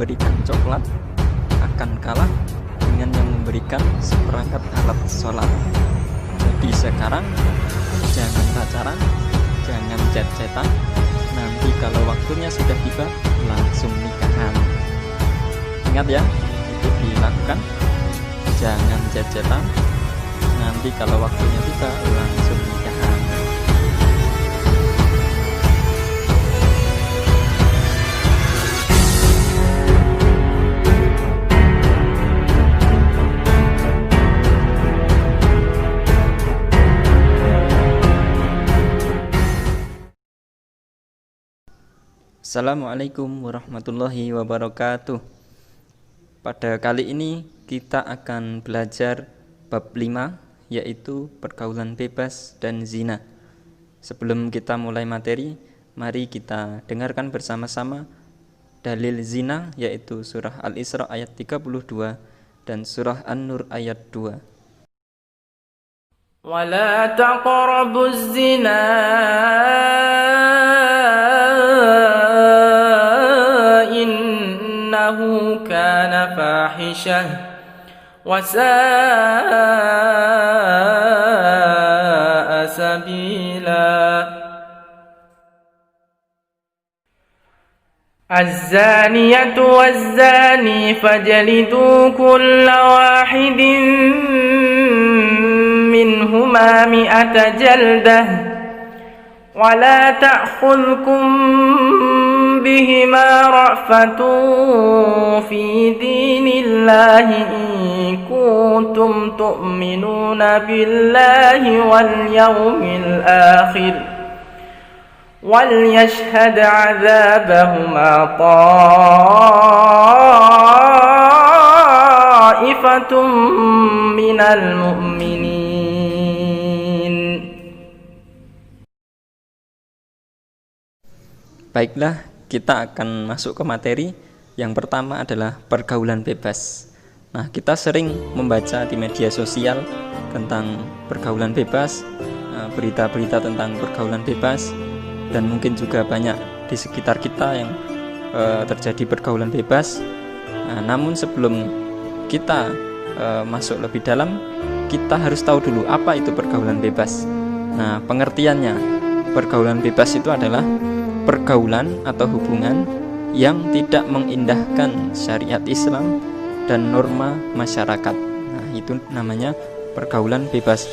memberikan coklat akan kalah dengan yang memberikan seperangkat alat sholat. Jadi sekarang jangan pacaran, jangan chat-chatan. Nanti kalau waktunya sudah tiba langsung nikahan. Ingat ya, itu dilakukan. Jangan chat-chatan. Nanti kalau waktunya tiba langsung nikahan. Assalamualaikum warahmatullahi wabarakatuh. Pada kali ini kita akan belajar bab 5, yaitu pergaulan bebas dan zina. Sebelum kita mulai materi, mari kita dengarkan bersama-sama dalil zina, yaitu surah Al-Isra ayat 32 dan surah An-Nur ayat 2. وَلَا تَقْرَبُوا الزِّنَا إِنَّهُ كَانَ فَاحِشَةً وَسَاءَ سَبِيلًا. الزَّانِيَةُ وَالزَّانِي فَاجْلِدُوا كُلَّ وَاحِدٍ منهما 100 جلدة ولا تأخذكم بهما رأفة في دين الله إن كنتم تؤمنون بالله واليوم الآخر وليشهد عذابهما طائفة من المؤمنين. Baiklah, kita akan masuk ke materi. Yang pertama adalah pergaulan bebas. Nah, kita sering membaca di media sosial tentang pergaulan bebas, berita-berita tentang pergaulan bebas, dan mungkin juga banyak di sekitar kita yang terjadi pergaulan bebas. Namun sebelum kita masuk lebih dalam, kita harus tahu dulu apa itu pergaulan bebas. Nah, pengertiannya, pergaulan bebas itu adalah pergaulan atau hubungan yang tidak mengindahkan syariat Islam dan norma masyarakat. Nah, itu namanya pergaulan bebas.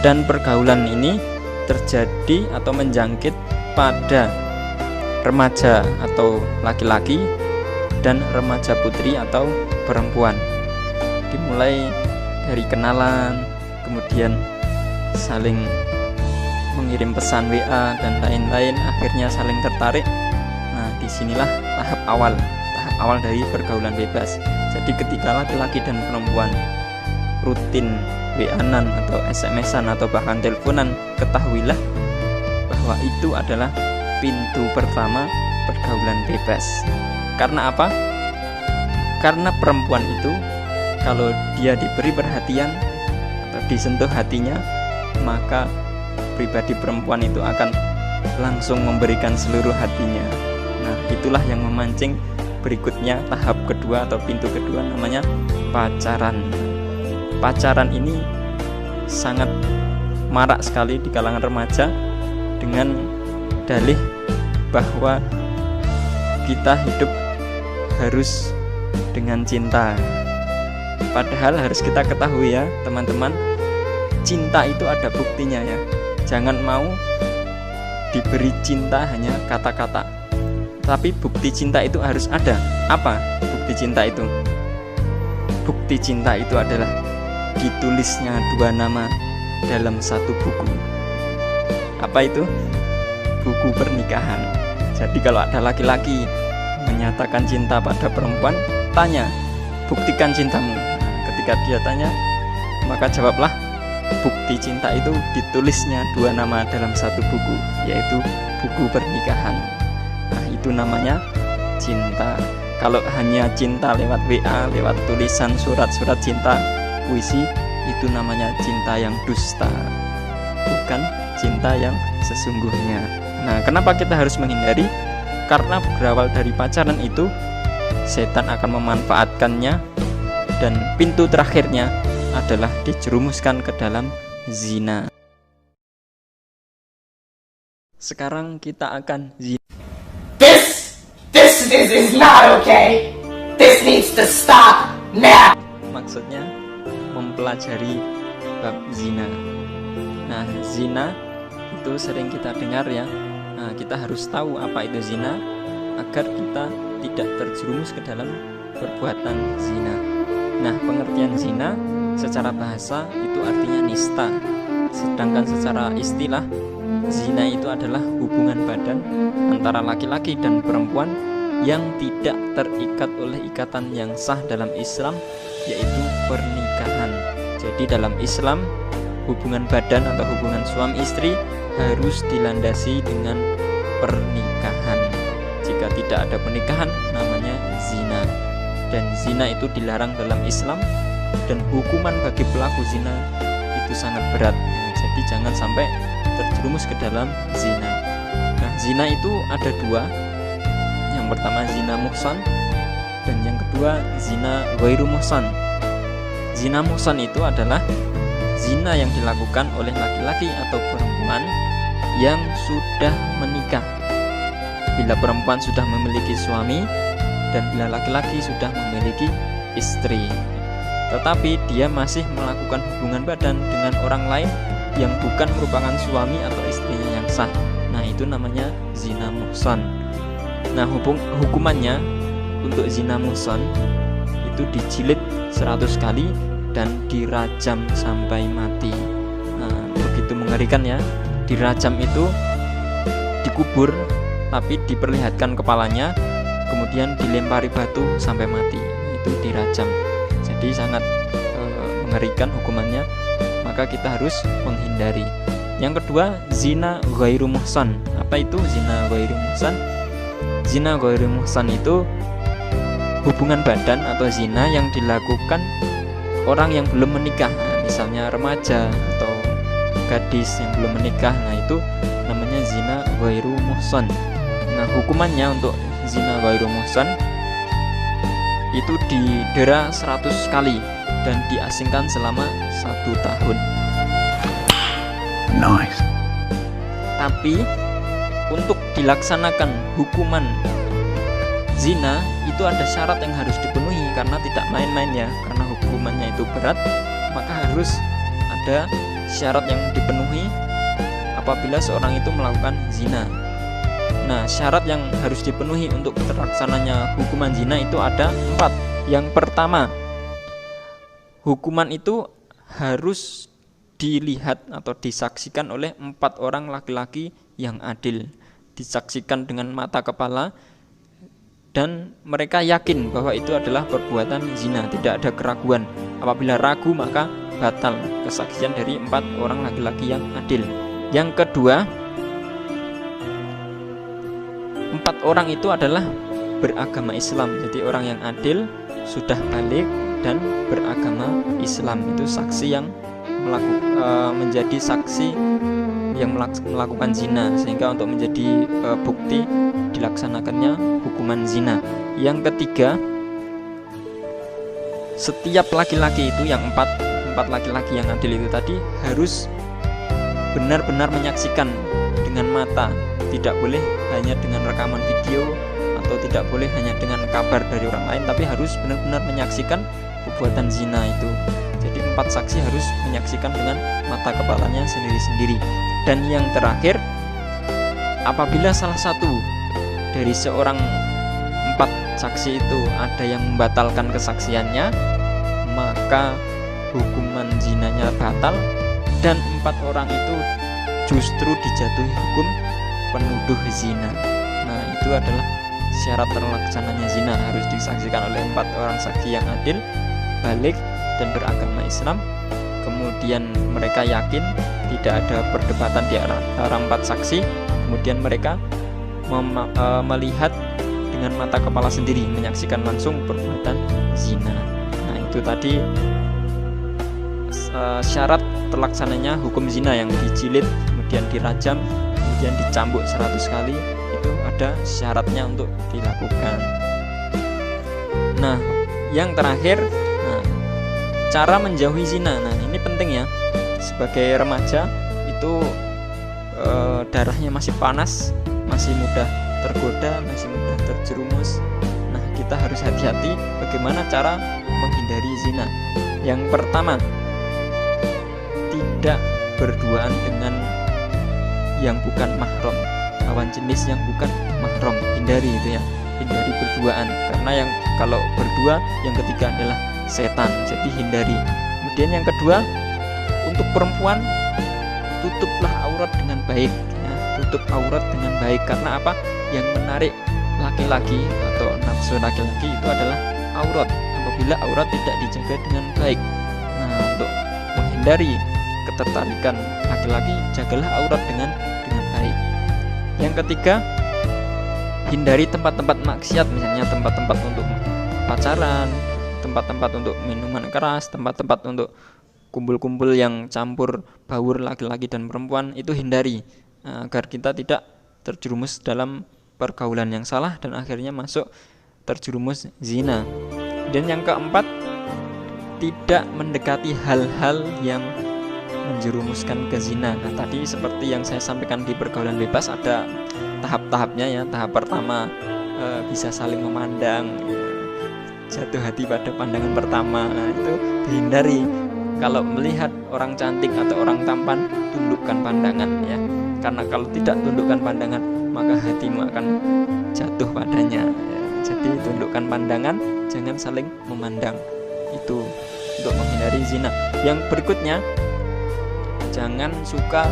Dan pergaulan ini terjadi atau menjangkit pada remaja atau laki-laki dan remaja putri atau perempuan. Dimulai dari kenalan, kemudian saling mengirim pesan WA dan lain-lain, akhirnya saling tertarik. Nah, disinilah tahap awal dari pergaulan bebas. Jadi ketika laki-laki dan perempuan rutin WA-an atau SMS-an atau bahkan teleponan, ketahuilah bahwa itu adalah pintu pertama pergaulan bebas. Karena apa? Karena perempuan itu kalau dia diberi perhatian atau disentuh hatinya, maka pribadi perempuan itu akan langsung memberikan seluruh hatinya. Nah, itulah yang memancing berikutnya tahap kedua atau pintu kedua, namanya pacaran. Pacaran ini sangat marak sekali di kalangan remaja dengan dalih bahwa kita hidup harus dengan cinta. Padahal harus kita ketahui ya teman-teman, cinta itu ada buktinya ya. Jangan mau diberi cinta hanya kata-kata, tapi bukti cinta itu harus ada. Apa bukti cinta itu? Bukti cinta itu adalah ditulisnya 2 nama dalam satu buku. Apa itu? Buku pernikahan. Jadi kalau ada laki-laki menyatakan cinta pada perempuan, tanya, buktikan cintamu. Ketika dia tanya, maka jawablah, bukti cinta itu ditulisnya 2 nama dalam satu buku, yaitu buku pernikahan. Nah, itu namanya cinta. Kalau hanya cinta lewat WA, lewat tulisan surat-surat cinta, puisi, itu namanya cinta yang dusta, bukan cinta yang sesungguhnya. Nah, kenapa kita harus menghindari? Karena berawal dari pacaran itu setan akan memanfaatkannya, dan pintu terakhirnya adalah dijerumuskan ke dalam zina. Sekarang kita akan zina. This is not okay. This needs to stop now. Maksudnya mempelajari bab zina. Nah, zina itu sering kita dengar ya. Nah, kita harus tahu apa itu zina agar kita tidak terjerumus ke dalam perbuatan zina. Nah, pengertian zina secara bahasa itu artinya nista. Sedangkan secara istilah, zina itu adalah hubungan badan antara laki-laki dan perempuan yang tidak terikat oleh ikatan yang sah dalam Islam, yaitu pernikahan. Jadi dalam Islam, hubungan badan atau hubungan suami istri harus dilandasi dengan pernikahan. Jika tidak ada pernikahan, namanya zina. Dan zina itu dilarang dalam Islam, dan hukuman bagi pelaku zina itu sangat berat. Jadi jangan sampai terjerumus ke dalam zina. Nah, zina itu ada dua. Yang pertama zina muhsan, dan yang kedua zina ghairu muhsan. Zina muhsan itu adalah zina yang dilakukan oleh laki-laki atau perempuan yang sudah menikah. Bila perempuan sudah memiliki suami, dan bila laki-laki sudah memiliki istri, tetapi dia masih melakukan hubungan badan dengan orang lain yang bukan merupakan suami atau istrinya yang sah. Nah, itu namanya zina muhsan. Nah, hukumannya untuk zina muhsan itu dijilid 100 kali dan dirajam sampai mati. Nah, begitu mengerikan ya. Dirajam itu dikubur tapi diperlihatkan kepalanya, kemudian dilempari batu sampai mati. Itu dirajam. Jadi sangat mengerikan hukumannya, maka kita harus menghindari. Yang kedua, zina ghairu muhsan. Apa itu zina ghairu muhsan? Zina ghairu muhsan itu hubungan badan atau zina yang dilakukan orang yang belum menikah. Nah, misalnya remaja atau gadis yang belum menikah. Nah, itu namanya zina ghairu muhsan. Nah, hukumannya untuk zina ghairu muhsan itu didera 100 kali dan diasingkan selama 1 tahun. Nice. Tapi untuk dilaksanakan hukuman zina itu ada syarat yang harus dipenuhi, karena tidak main-main ya. Karena hukumannya itu berat, maka harus ada syarat yang dipenuhi apabila seorang itu melakukan zina. Nah, syarat yang harus dipenuhi untuk terlaksananya hukuman zina itu ada 4. Yang pertama, hukuman itu harus dilihat atau disaksikan oleh 4 orang laki-laki yang adil. Disaksikan dengan mata kepala, dan mereka yakin bahwa itu adalah perbuatan zina, tidak ada keraguan. Apabila ragu, maka batal kesaksian dari 4 orang laki-laki yang adil. Yang kedua, 4 orang itu adalah beragama Islam. Jadi orang yang adil, sudah balik dan beragama Islam. Itu saksi yang menjadi saksi yang melakukan zina, sehingga untuk menjadi bukti dilaksanakannya hukuman zina. Yang ketiga, setiap laki-laki itu yang 4 laki-laki yang adil itu tadi harus benar-benar menyaksikan dengan mata. Tidak boleh hanya dengan rekaman video, atau tidak boleh hanya dengan kabar dari orang lain, tapi harus benar-benar menyaksikan perbuatan zina itu. Jadi 4 saksi harus menyaksikan dengan mata kepalanya sendiri-sendiri. Dan yang terakhir, apabila salah satu dari seorang 4 saksi itu ada yang membatalkan kesaksiannya, maka hukuman zinanya batal, dan 4 orang itu justru dijatuhi hukum penuduh zina. Nah, itu adalah syarat terlaksananya zina, harus disaksikan oleh 4 orang saksi yang adil, balik dan beragama Islam. Kemudian mereka yakin tidak ada perdebatan di antara 4 saksi. Kemudian mereka melihat dengan mata kepala sendiri, menyaksikan langsung perbuatan zina. Nah, itu tadi syarat terlaksananya hukum zina, yang dijilid, kemudian dirajam, kemudian dicambuk 100 kali. Itu ada syaratnya untuk dilakukan. Nah, yang terakhir, cara menjauhi zina. Nah, ini penting ya. Sebagai remaja itu darahnya masih panas, masih mudah tergoda, masih mudah terjerumus. Nah, kita harus hati-hati bagaimana cara menghindari zina. Yang pertama, tidak berduaan dengan yang bukan mahram, lawan jenis yang bukan mahram. Hindari itu ya, hindari berduaan, karena yang kalau berdua yang ketiga adalah setan, jadi hindari. Kemudian yang kedua, untuk perempuan tutuplah aurat dengan baik ya, tutup aurat dengan baik. Karena apa? Yang menarik laki-laki atau nafsu laki-laki itu adalah aurat, apabila aurat tidak dijaga dengan baik. Nah, untuk menghindari ketertarikan laki-laki, jagalah aurat dengan baik. Yang ketiga, hindari tempat-tempat maksiat, misalnya tempat-tempat untuk pacaran, tempat-tempat untuk minuman keras, tempat-tempat untuk kumpul-kumpul yang campur baur laki-laki dan perempuan, itu hindari agar kita tidak terjerumus dalam pergaulan yang salah dan akhirnya masuk terjerumus zina. Dan yang keempat, tidak mendekati hal-hal yang menjerumuskan ke zina. Nah, tadi seperti yang saya sampaikan di pergaulan bebas ada tahap-tahapnya ya. Tahap pertama bisa saling memandang, jatuh hati pada pandangan pertama. Nah, itu dihindari. Kalau melihat orang cantik atau orang tampan, tundukkan pandangan ya. Karena kalau tidak tundukkan pandangan, maka hatimu akan jatuh padanya ya. Jadi tundukkan pandangan, jangan saling memandang. Itu untuk menghindari zina. Yang berikutnya, jangan suka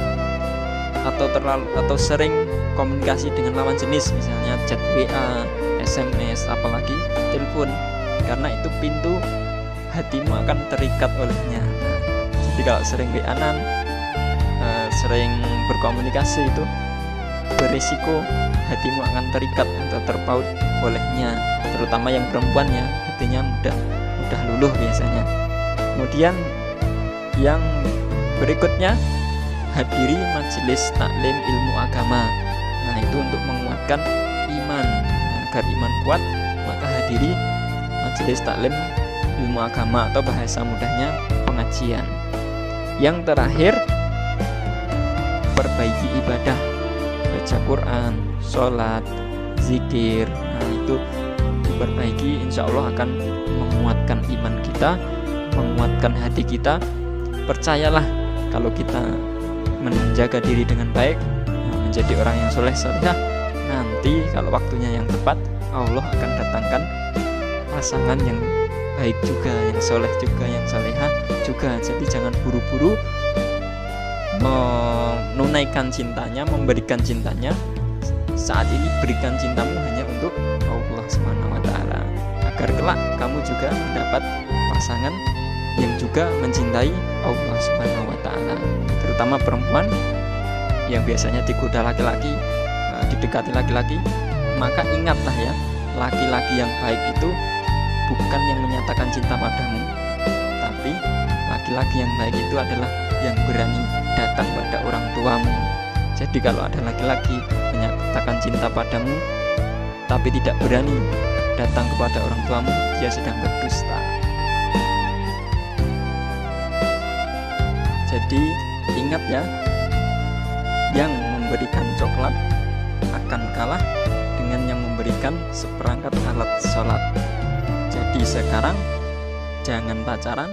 atau sering komunikasi dengan lawan jenis, misalnya chat WA, SMS, apalagi telepon, karena itu pintu hatimu akan terikat olehnya. Nah, jadi kalau sering WA-an, sering berkomunikasi, itu berisiko hatimu akan terikat atau terpaut olehnya, terutama yang perempuan ya, hatinya mudah luluh biasanya. Kemudian yang berikutnya, hadiri majelis taklim ilmu agama. Nah, itu untuk menguatkan iman. Agar iman kuat, maka hadiri majelis taklim ilmu agama, atau bahasa mudahnya pengajian. Yang terakhir, perbaiki ibadah, baca Quran, sholat, zikir. Nah, itu diperbaiki, insya Allah akan menguatkan iman kita, menguatkan hati kita. Percayalah, kalau kita menjaga diri dengan baik, menjadi orang yang soleh solehah, nanti kalau waktunya yang tepat, Allah akan datangkan pasangan yang baik juga, yang soleh juga, yang solehah juga. Jadi jangan buru-buru menunaikan cintanya, memberikan cintanya. Saat ini berikan cintamu hanya untuk Allah SWT, agar kelak kamu juga mendapat pasangan yang juga mencintai Allah SWT. Terutama perempuan yang biasanya digoda laki-laki, didekati laki-laki, maka ingatlah ya, laki-laki yang baik itu bukan yang menyatakan cinta padamu, tapi laki-laki yang baik itu adalah yang berani datang pada orang tuamu. Jadi kalau ada laki-laki menyatakan cinta padamu tapi tidak berani datang kepada orang tuamu, dia sedang berdusta. Jadi ingat ya, yang memberikan coklat akan kalah dengan yang memberikan seperangkat alat sholat. Jadi sekarang jangan pacaran,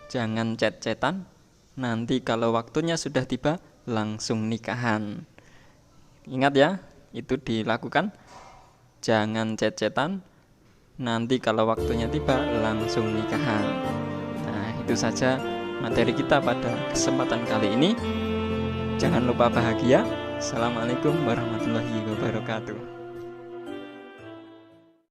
jangan chat-chatan. Nanti kalau waktunya sudah tiba, langsung nikahan. Ingat ya, itu dilakukan. Jangan chat-chatan, nanti kalau waktunya tiba, langsung nikahan. Nah, itu saja materi kita pada kesempatan kali ini. Jangan lupa bahagia. Assalamualaikum warahmatullahi wabarakatuh.